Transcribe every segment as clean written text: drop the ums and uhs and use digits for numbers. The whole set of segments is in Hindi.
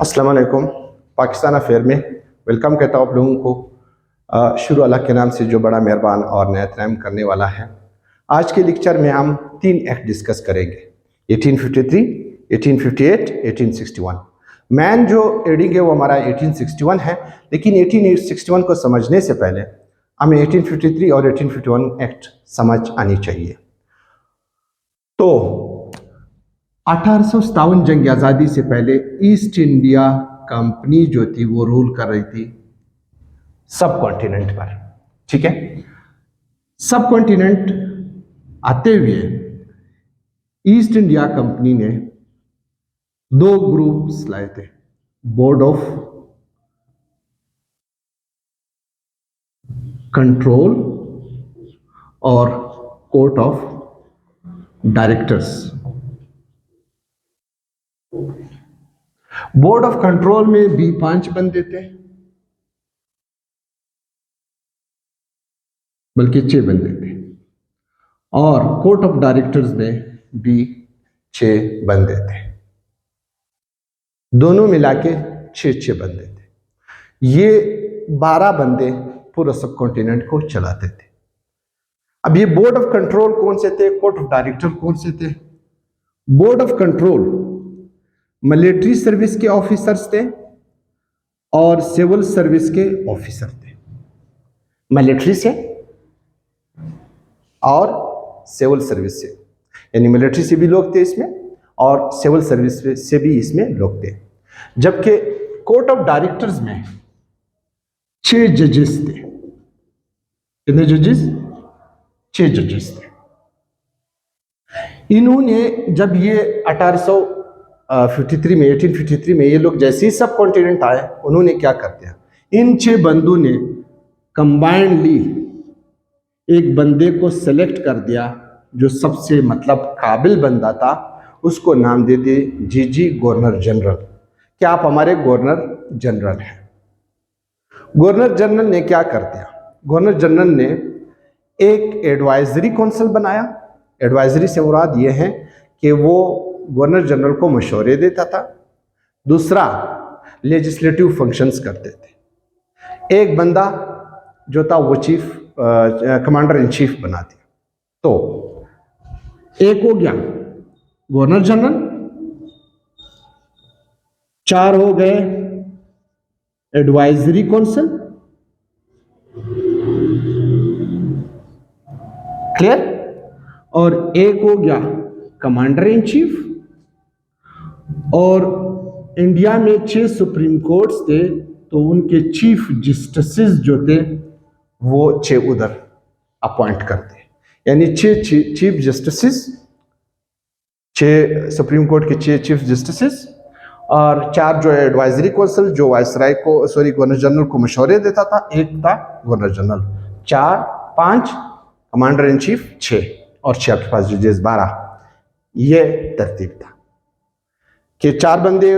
अस्सलाम वालेकुम। पाकिस्तान अफेयर में वेलकम कहता हूँ आप लोगों को। शुरू अल्लाह के नाम से जो बड़ा मेहरबान और निहायत रहम करने वाला है। आज के लेक्चर में हम 3 एक्ट डिस्कस करेंगे, 1853, 1858, 1861। मैन जो एडिंग है वो हमारा 1861 है, लेकिन 1861 को समझने से पहले हमें 1853 और 1851 एक्ट समझ आनी चाहिए। तो 1857 जंग आज़ादी से पहले ईस्ट इंडिया कंपनी जो थी वो रूल कर रही थी सब कॉन्टिनेंट पर। ठीक है, सब कॉन्टिनेंट आते हुए ईस्ट इंडिया कंपनी ने 2 ग्रुप्स लाए थे, बोर्ड ऑफ कंट्रोल और court of directors. Board of control में भी 5 बंदे थे, बल्कि 6 बंदे थे, और कोर्ट ऑफ डायरेक्टर्स में भी 6 बंदे थे। दोनों मिला के 6 बंदे थे। ये 12 बंदे पूरा सब कॉन्टिनेंट को चलाते थे। अब ये बोर्ड ऑफ कंट्रोल कौन से थे, कोर्ट ऑफ डायरेक्टर कौन से थे? Board of control military service के ऑफिसर्स थे और सिविल सर्विस के ऑफिसर थे। मिलिट्री से और सिविल सर्विस से, यानी मिलिट्री से भी लोग थे इसमें और सिविल सर्विस से भी इसमें लोग थे। जबकि कोर्ट ऑफ डायरेक्टर्स में 6 जजेस थे। कितने जजेस? 6 जजेस थे। इन्होंने जब ये 1853 में ये लोग जैसे ही सब कॉन्टिनेंट आए, उन्होंने क्या कर दिया, इन 6 बंदों ने कंबाइंडली एक बंदे को सेलेक्ट कर दिया जो सबसे काबिल बंदा था, उसको नाम दे दिए जी गवर्नर जनरल, कि आप हमारे गवर्नर जनरल हैं। गवर्नर जनरल ने क्या कर दिया, गवर्नर जनरल ने एक एडवाइजरी काउंसिल बनाया। एडवाइजरी से मुराद ये है कि वो गवर्नर जनरल को मशवरे देता था। दूसरा, लेजिस्लेटिव फंक्शंस करते थे। एक बंदा जो था वो कमांडर इन चीफ बना दिया। तो एक हो गया गवर्नर जनरल, 4 हो गए एडवाइजरी काउंसिल, क्लियर, और एक हो गया कमांडर इन चीफ। और इंडिया में 6 सुप्रीम कोर्ट्स थे, तो उनके चीफ जस्टिस जो थे वो 6 उधर अपॉइंट करते, यानी 6 चीफ जस्टिस, 6 सुप्रीम कोर्ट के 6 चीफ जस्टिस और 4 जो एडवाइजरी काउंसिल जो वायसराय को गवर्नर जनरल को मशवरे देता था, एक था governor general, 4, 5 commander in chief 6 और 6 आपके पास जजेस 12। ये तरतीब था कि 4 बंदे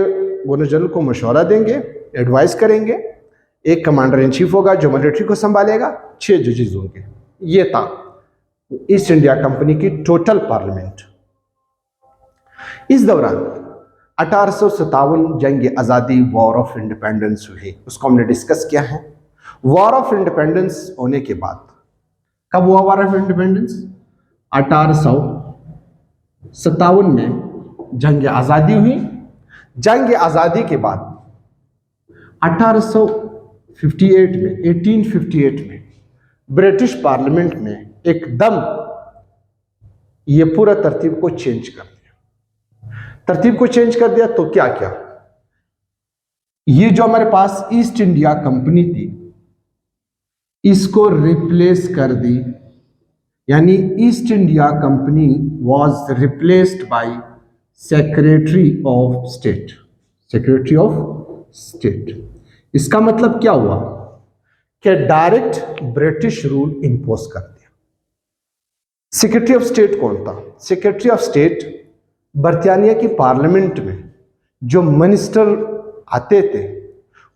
गवर्नर जनरल को मशवरा देंगे, एडवाइस करेंगे, एक कमांडर इन चीफ होगा जो मिलिट्री को संभालेगा, 6 जजेस होंगे। ये था ईस्ट इंडिया कंपनी की टोटल पार्लियामेंट। इस दौरान 1857 जंग आज़ादी, वॉर ऑफ इंडिपेंडेंस हुई, उसको हमने डिस्कस किया है। वॉर ऑफ इंडिपेंडेंस होने के बाद, कब हुआ वॉर ऑफ इंडिपेंडेंस? 1857 में जंग आज़ादी हुई। जंग आज़ादी के बाद 1858 में ब्रिटिश पार्लियामेंट ने एकदम ये पूरा तरतीब को चेंज कर दिया। तरतीब को चेंज कर दिया तो क्या क्या, ये जो हमारे पास ईस्ट इंडिया कंपनी थी इसको रिप्लेस कर दी, यानी east India company was replaced by secretary of state. Secretary of state, इसका मतलब क्या हुआ कि डायरेक्ट ब्रिटिश रूल इंपोज कर दिया। सेक्रेटरी ऑफ स्टेट कौन था? सेक्रेटरी ऑफ स्टेट बर्तानिया की पार्लियामेंट में जो मिनिस्टर आते थे,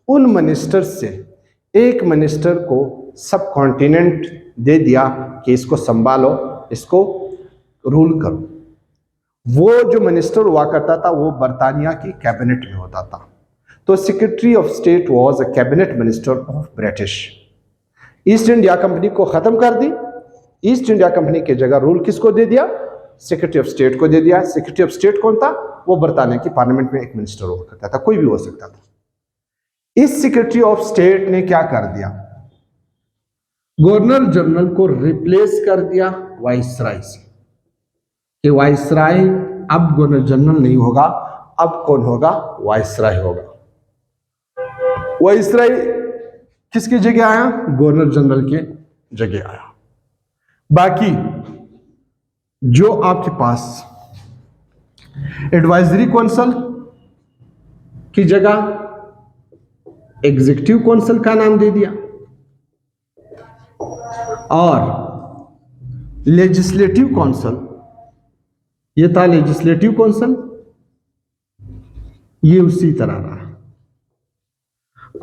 उन मिनिस्टर से एक मिनिस्टर को सब कॉन्टिनेंट दे दिया कि इसको संभालो, इसको रूल करो। वो जो मिनिस्टर हुआ करता था वो बर्तानिया की कैबिनेट में होता था। तो secretary of state was a cabinet minister of British. East India company को खत्म कर दी, ईस्ट इंडिया कंपनी की जगह रूल किसको दे दिया? सेक्रेटरी ऑफ स्टेट को दे दिया। सेक्रेटरी ऑफ स्टेट कौन था? वो बरतानिया की पार्लियामेंट में एक मिनिस्टर हुआ करता था, कोई भी हो सकता था। इस सेक्रेटरी ऑफ स्टेट ने क्या कर दिया? गवर्नर जनरल को रिप्लेस कर दिया वाइसराय से, कि वाइसराय अब गवर्नर जनरल नहीं होगा, अब कौन होगा? वाइसराय होगा। वाइसराय किसकी जगह आया? गवर्नर जनरल के जगह आया। बाकी जो आपके पास एडवाइजरी काउंसिल की जगह एग्जीक्यूटिव काउंसिल का नाम दे दिया, और लेजिस्लेटिव काउंसिल, ये था लेजिस्लेटिव काउंसिल, ये उसी तरह रहा,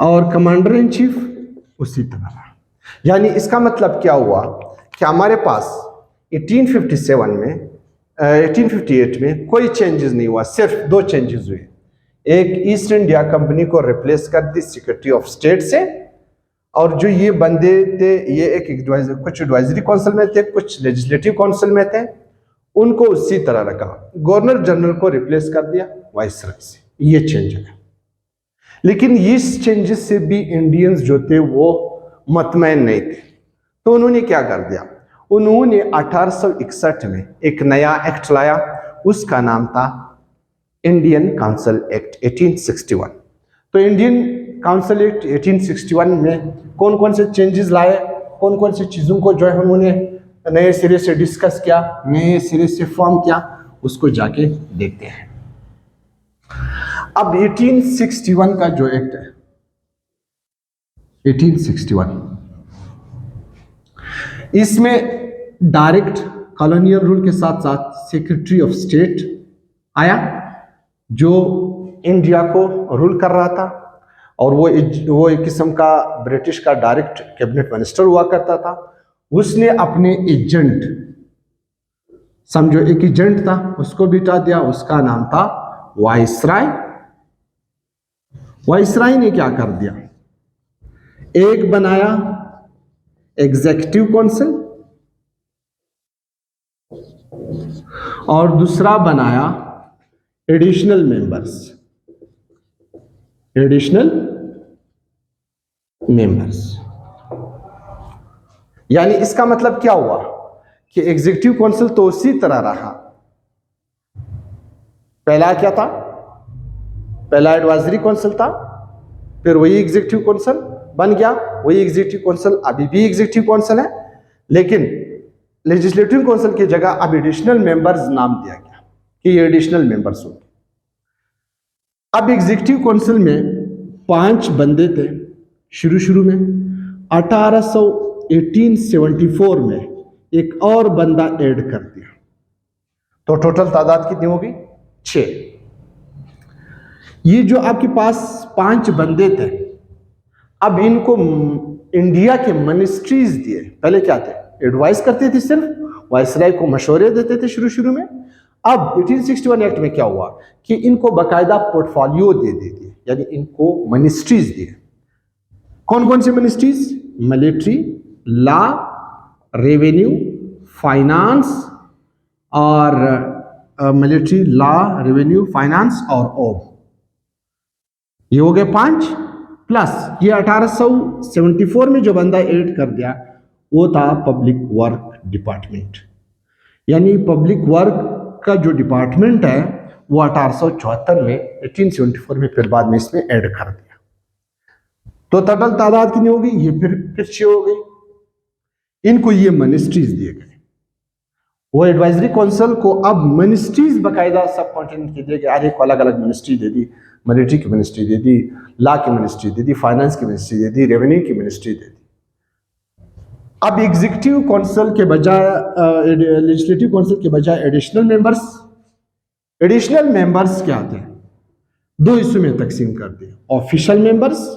और कमांडर इन चीफ उसी तरह रहा। यानी इसका मतलब क्या हुआ कि हमारे पास 1857 में 1858 में कोई चेंजेस नहीं हुआ, सिर्फ दो चेंजेस हुए। एक, ईस्ट इंडिया कंपनी को रिप्लेस कर दी सेक्रेटरी ऑफ स्टेट से, और जो ये बंदे थे ये कुछ एडवाइजरी काउंसिल में थे, कुछ लेजिस्लेटिव काउंसिल में थे, उनको उसी तरह रखा। गवर्नर जनरल को रिप्लेस कर दिया वाइसराय से, ये चेंज है। लेकिन इस चेंजेस से भी इंडियंस जो थे वो मतमैन नहीं थे, तो उन्होंने क्या कर दिया? उन्होंने 1861 में एक नया एक्ट लाया, उसका नाम था इंडियन काउंसिल एक्ट 1861। तो इंडियन काउंसिल एक्ट 1861 में कौन कौन से चेंजेस लाए, कौन कौन सी चीज़ों को जो है उन्होंने नए सिरे से डिस्कस किया, नए सिरे से फॉर्म किया, उसको जाके देखते हैं। अब 1861 का जो एक्ट है, 1861, इसमें डायरेक्ट कॉलोनियल रूल के साथ साथ सेक्रेटरी ऑफ स्टेट आया, जो इंडिया को रूल कर रहा था, और वो एक किस्म का ब्रिटिश का डायरेक्ट कैबिनेट मिनिस्टर हुआ करता था। उसने अपने एजेंट, समझो एक एजेंट था, उसको बिठा दिया, उसका नाम था वाइसराय। वाइसराय ने क्या कर दिया? एक बनाया एग्जीक्यूटिव काउंसिल, और दूसरा बनाया एडिशनल मेंबर्स। एडिशनल मेंबर्स यानी इसका मतलब क्या हुआ कि एग्जीक्यूटिव काउंसिल तो उसी तरह रहा। पहला क्या था? पहला एडवाइजरी काउंसिल था, फिर वही एग्जीक्यूटिव काउंसिल बन गया, वही एग्जीक्यूटिव काउंसिल अभी भी एग्जीक्यूटिव काउंसिल है, लेकिन लेजिस्लेटिव काउंसिल की जगह अब एडिशनल मेंबर्स नाम दिया गया कि ये एडिशनल मेंबर्स होंगे। अब एग्जीक्यूटिव काउंसिल में 5 बंदे थे शुरू में। 1874 में एक और बंदा ऐड कर दिया, तो टोटल तादाद कितनी होगी? 6। ये जो आपके पास 5 बंदे थे, अब इनको इंडिया के मिनिस्ट्रीज दिए। पहले क्या थे? एडवाइस करते थे, सिर्फ वाइसराय को मशवरे देते थे शुरू में। अब 1861 एक्ट में क्या हुआ कि इनको बाकायदा पोर्टफोलियो दे दिए, यानी इनको मिनिस्ट्रीज दिए। कौन कौन से ministries? Military, law, revenue, finance, और मिलिट्री, लॉ, रेवेन्यू, फाइनेंस और ओम। ये हो गए 5, प्लस ये 1874 में जो बंदा ऐड कर दिया वो था पब्लिक वर्क डिपार्टमेंट। यानी पब्लिक वर्क का जो डिपार्टमेंट है वो 1874 में 1874 में फिर बाद में इसमें ऐड कर दिया। तो टोटल तादाद कितनी होगी? ये फिर 6 हो गई। इनको ये मिनिस्ट्रीज दिए गए। वो एडवाइजरी काउंसिल को अब मिनिस्ट्रीज बाकायदा सब कॉन्टिनेंट के दिए गए। हर एक को अलग अलग मिनिस्ट्री दे दी, मिलिट्री की मिनिस्ट्री दे दी, लॉ की मिनिस्ट्री दे दी, फाइनेंस की मिनिस्ट्री दे दी, रेवेन्यू की मिनिस्ट्री दे दी। अब एग्जीक्यूटिव काउंसिल के बजाय लेजिस्लेटिव काउंसिल के बजाय एडिशनल मेंबर्स क्या थे? 2 हिस्सों में तकसीम कर दिए, ऑफिशियल मेंबर्स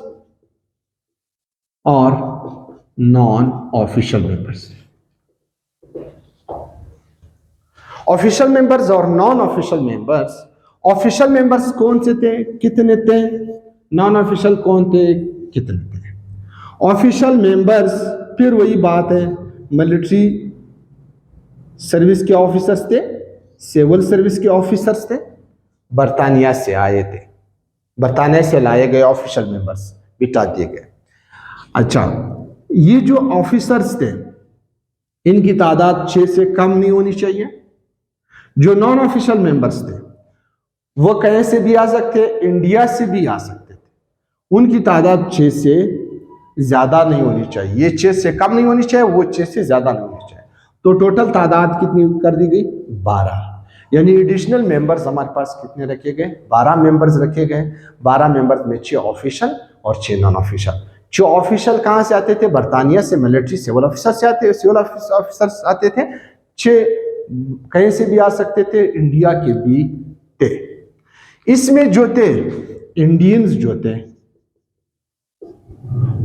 और non official members. Official members और non official members. Official members कौन से थे, कितने थे? नॉन ऑफिशियल कौन थे, कितने थे। ऑफिशियल मेंबर्स फिर वही बात है, मिलिट्री सर्विस के ऑफिसर्स थे, सिविल सर्विस के ऑफिसर्स थे, बर्तानिया से आए थे, बर्तानिया से लाए गए ऑफिशियल मेंबर्स बिठा दिए गए। अच्छा, ये जो ऑफिसर्स थे इनकी तादाद 6 से कम नहीं होनी चाहिए। जो नॉन ऑफिशियल मेंबर्स थे वो कहीं से भी आ सकते, इंडिया से भी आ सकते थे, उनकी तादाद 6 से ज्यादा नहीं होनी चाहिए। ये 6 से कम नहीं होनी चाहिए, वो 6 से ज्यादा नहीं होनी चाहिए। तो टोटल तादाद कितनी कर दी गई, 12। यानी एडिशनल मेंबर्स हमारे पास कितने रखे गए, 12 मेंबर्स रखे गए। 12 मेंबर्स में 6 ऑफिशियल और 6 नॉन ऑफिशियल। 6 ऑफिशियल कहां से आते थे, बर्तानिया से, मिलिट्री सिविल ऑफिसर से आते, सिविल ऑफिसर्स आते थे। 6 कहीं से भी आ सकते थे, इंडिया के भी थे। इसमें जो थे इंडियंस जो थे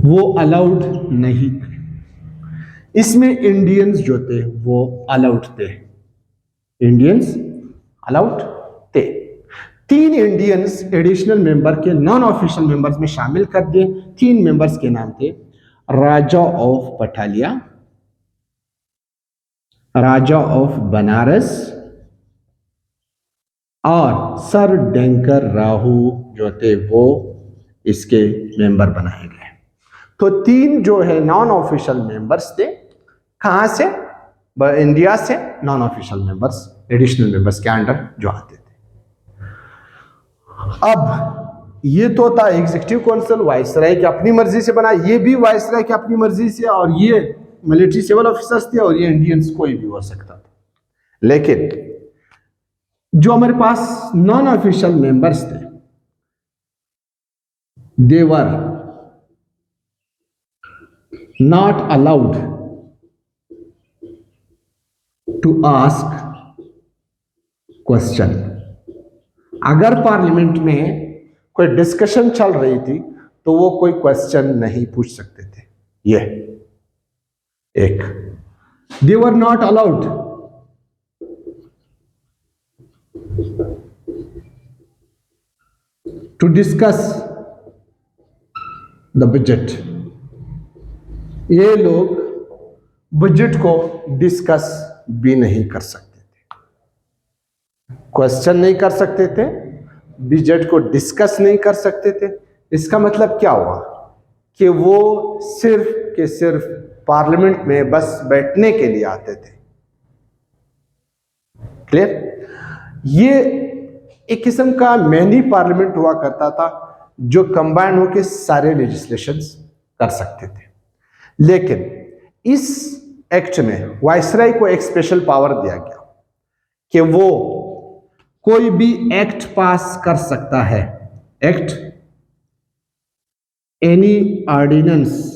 वो अलाउड नहीं थे, इसमें इंडियंस जो थे वो अलाउड थे, इंडियंस अलाउड थे। 3 इंडियंस एडिशनल मेंबर के नॉन ऑफिशियल मेंबर्स में शामिल कर दिए। 3 मेंबर्स के नाम थे राजा ऑफ पठालिया, राजा ऑफ बनारस और सर डेंकर राहू जो थे वो इसके मेंबर बनाए गए। तो 3 जो है नॉन ऑफिशियल मेंबर्स थे, कहां से, इंडिया से, non official members additional members के अंडर जो आते थे। अब ये तो था एग्जीक्यूटिव काउंसिल, वाइसराय की अपनी मर्जी से बना, ये भी वाइसराय की अपनी मर्जी से, और ये मिलिट्री सिविल ऑफिसर्स थे, और ये इंडियंस कोई भी हो सकता था। लेकिन जो हमारे पास नॉन ऑफिशियल मेंबर्स थे, they were not allowed to ask question. अगर पार्लियामेंट में कोई डिस्कशन चल रही थी तो वो कोई क्वेश्चन नहीं पूछ सकते थे। ये एक, they were not allowed to discuss the budget. ये लोग बजट को डिस्कस भी नहीं कर सकते थे, क्वेश्चन नहीं कर सकते थे, बजट को डिस्कस नहीं कर सकते थे। इसका मतलब क्या हुआ कि वो सिर्फ के सिर्फ पार्लियामेंट में बस बैठने के लिए आते थे। क्लियर? ये एक किस्म का मैनी पार्लियामेंट हुआ करता था जो कंबाइन होकर सारे लेजिस्लेशंस कर सकते थे। लेकिन इस एक्ट में वाइसराय को एक स्पेशल पावर दिया गया कि वो कोई भी एक्ट पास कर सकता है। Act, any ordinance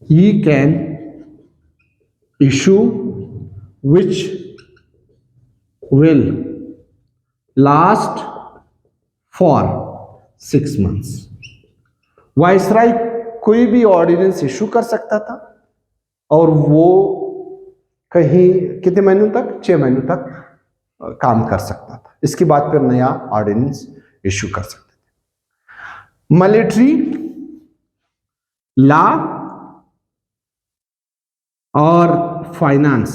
he can issue which will last for 6 months। Viceroy कोई भी ऑर्डिनेंस इशू कर सकता था और वो कहीं कितने महीनों तक, 6 महीनों तक काम कर सकता था। इसके बाद फिर नया ऑर्डिनेंस इशू कर सकते थे। मिलिट्री लॉ और फाइनेंस,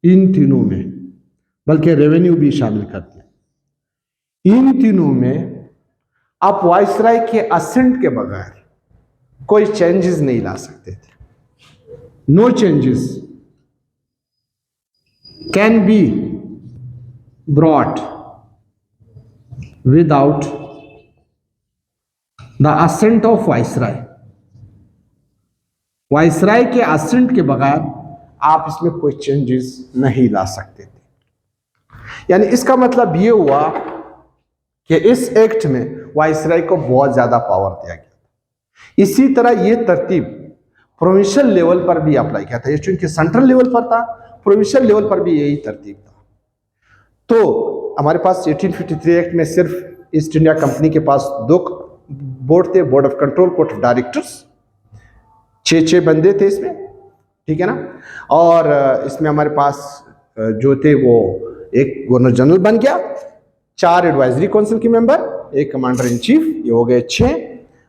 इन तीनों में, बल्कि रेवेन्यू भी शामिल करते हैं, इन तीनों में आप वाइसराय के असेंट के बगैर कोई चेंजेस नहीं ला सकते थे। No changes can be brought without the assent of viceroy. Viceroy के असेंट के बगैर आप इसमें कोई चेंजेस नहीं ला सकते थे। यानी इसका मतलब ये हुआ कि इस एक्ट में वाइसराय को बहुत ज्यादा पावर दिया गया। इसी तरह ये तरतीब प्रोविंशियल लेवल पर भी अप्लाई किया था। ये चूंकि सेंट्रल लेवल पर था, प्रोविंशियल लेवल पर भी यही तरतीब था। तो हमारे पास 1853 एक्ट में सिर्फ ईस्ट इंडिया कंपनी के पास 2 बोर्ड थे, board of control, board of directors, 6 बंदे थे इसमें, ठीक है ना। और इसमें हमारे पास जो थे वो एक गवर्नर जनरल बन गया 4 एडवाइजरी काउंसिल के मेंबर, 1 कमांडर इन चीफ, ये हो गए 6,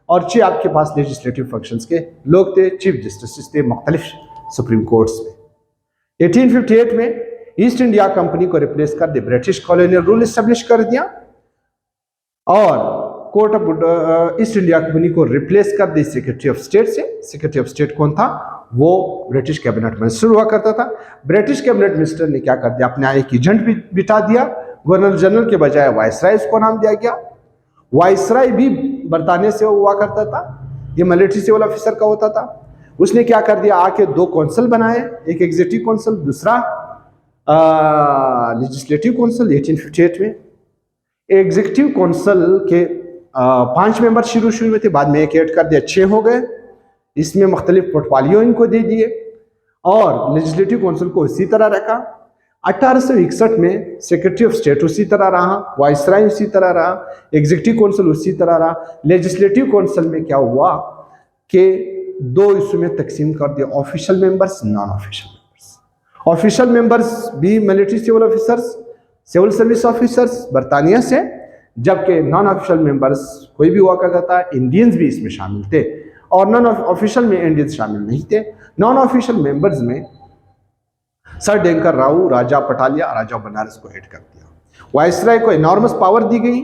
और 6 आपके पास लेजिस्लेटिव फंक्शंस के लोग थे, चीफ जस्टिस थे मुख्तलिफ सुप्रीम कोर्ट्स में। 1858 में ईस्ट इंडिया कंपनी को रिप्लेस कर दे ब्रिटिश कॉलोनियल रूल एस्टेब्लिश कर दिया, और court of east India company को रिप्लेस कर दी सेक्रेटरी ऑफ स्टेट से। सेक्रेटरी ऑफ स्टेट कौन था? वो ब्रिटिश कैबिनेट मिनिस्टर हुआ करता था। ब्रिटिश कैबिनेट मिनिस्टर ने क्या कर दिया, अपने एक एजेंट भी बिठा दिया, गवर्नर जनरल के बजाय वायसराय उसको नाम दिया गया। वायसराय भी बरतानिया से हुआ करता था, ये मिलिट्री सिविल ऑफिसर का होता था। उसने क्या कर दिया, आके 2 कौंसिल बनाए, एक एग्जीक्यूटिव कौंसिल, दूसरा लेजिस्लेटिव कौंसिल। 1858 में एग्जीक्यूटिव कौंसिल के 5 मेंबर शुरू में थे, बाद में एक ऐड कर दिया, 6 हो गए। इसमें मुख्तलिफ पोर्टफोलियो इनको दे दिए, और लेजिस्लेटिव कौंसिल को इसी तरह रखा। 1861 में सेक्रेटरी ऑफ स्टेट उसी तरह रहा, वाइसराय उसी तरह रहा, एग्जीक्यूटिव कौंसिल उसी तरह रहा। लेजिस्लेटिव कौंसिल में क्या हुआ कि 2 हिस्सों में तकसीम कर दिया, official members, non official members. Official members भी military civil officers, civil service officers बरतानिया से, जबकि नॉन ऑफिशियल मेंबर्स कोई भी हुआ करता था, इंडियंस भी इसमें शामिल थे, और नॉन ऑफिशियल में इंडियंस शामिल नहीं थे। नॉन ऑफिशियल मेंबर्स में सर डेंकर राव, राजा पटालिया, राजा बनारस को हेड कर दिया। वाइसराय को इनॉर्मस पावर दी गई,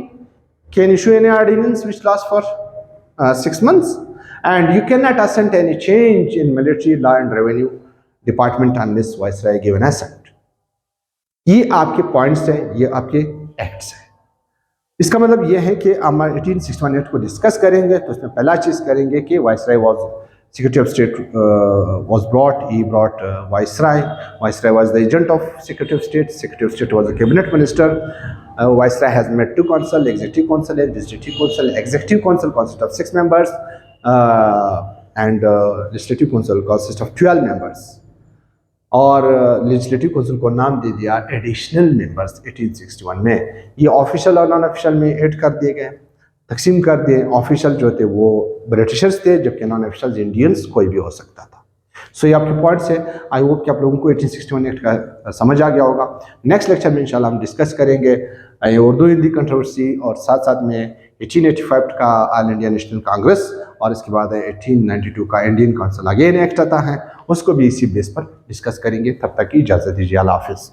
can issue any ordinance which last for 6 months, and you can not assent any change in military law and revenue department unless viceroy give an assent. ये आपके पॉइंट्स हैं, ये आपके एक्ट्स हैं। इसका मतलब ये है कि हम 1861 एक्ट को डिस्कस करेंगे तो उसमें पहला चीज़ करेंगे कि viceroy was secretary of state was brought, he brought viceroy was the agent of secretary of state was the cabinet minister. Viceroy has met 2 council, executive council, legislative council. Executive council consists of 6 members, and legislative council consists of 12 members. और लेजिस्लेटिव काउंसिल को नाम दे दिया एडिशनल मेंबर्स 1861 में। ये ऑफिशियल और नॉन ऑफिशियल में ऐड कर दिए गए, तकसीम कर दिए। ऑफिशियल जो थे वो ब्रिटिशर्स थे, जबकि नॉन ऑफिशियल इंडियंस कोई भी हो सकता था। सो ये आपके पॉइंट्स है। आई होप कि आप लोगों को 1861 एक्ट का समझ आ गया होगा। नेक्स्ट लेक्चर में इंशाल्लाह हम डिस्कस करेंगे उर्दू हिंदी कंट्रोवर्सी, और साथ साथ में 1885 का ऑल इंडिया नेशनल कांग्रेस, और इसके बाद 1892 का इंडियन काउंसिल अगेन एक्ट आता है, उसको भी इसी बेस पर डिस्कस करेंगे। तब तक की इजाज़त दीजिए। अल्लाह हाफिज़।